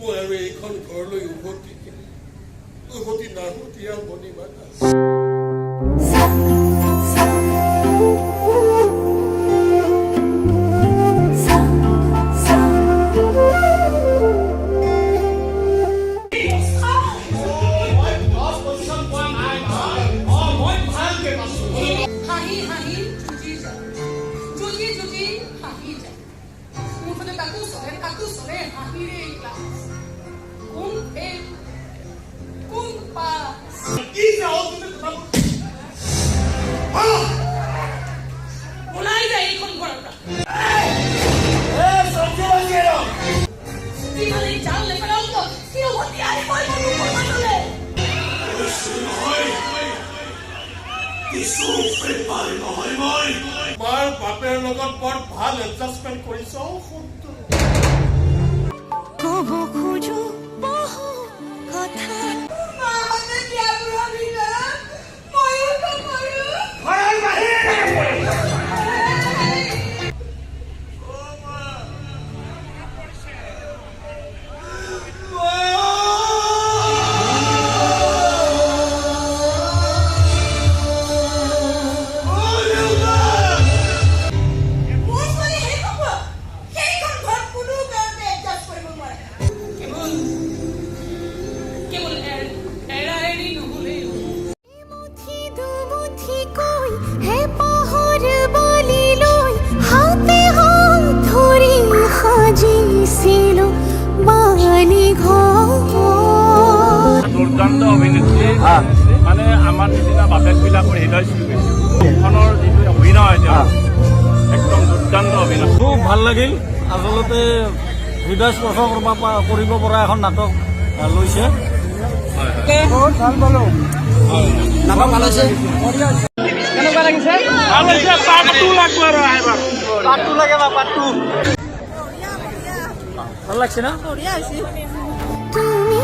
মই আৰু এইখন ঘৰলৈ উভতি নাহো দিয়া মণিমালা। মাৰ বাপেৰ লগত বৰ ভাল এডজাষ্টমেণ্ট কৰিছ। কব খোজো বহু কথা দুৰ্দান্ত অভিনেত্ৰী মানে আমাৰ নিচিনা বাপেকবিলাকৰ হৃদয় চুই গৈছে। মুখখনৰ যিটো অভিনয় একদম দুৰ্দান্ত অভিনয়, খুব ভাল লাগিল। আচলতে হৃদয় স্পৰ্শ কৰিব পৰা এখন নাটক লৈছে। বহুত ভাল পালো, নাটক ভাল হৈছে। কেনেকুৱা লাগিছে? ভাল হৈছে। পাৰ্ট 2 লাগব আৰু এবাৰ পাৰ্ট 2 লাগে বা পাৰ্ট 2 ভাল লাগছে না? তুমি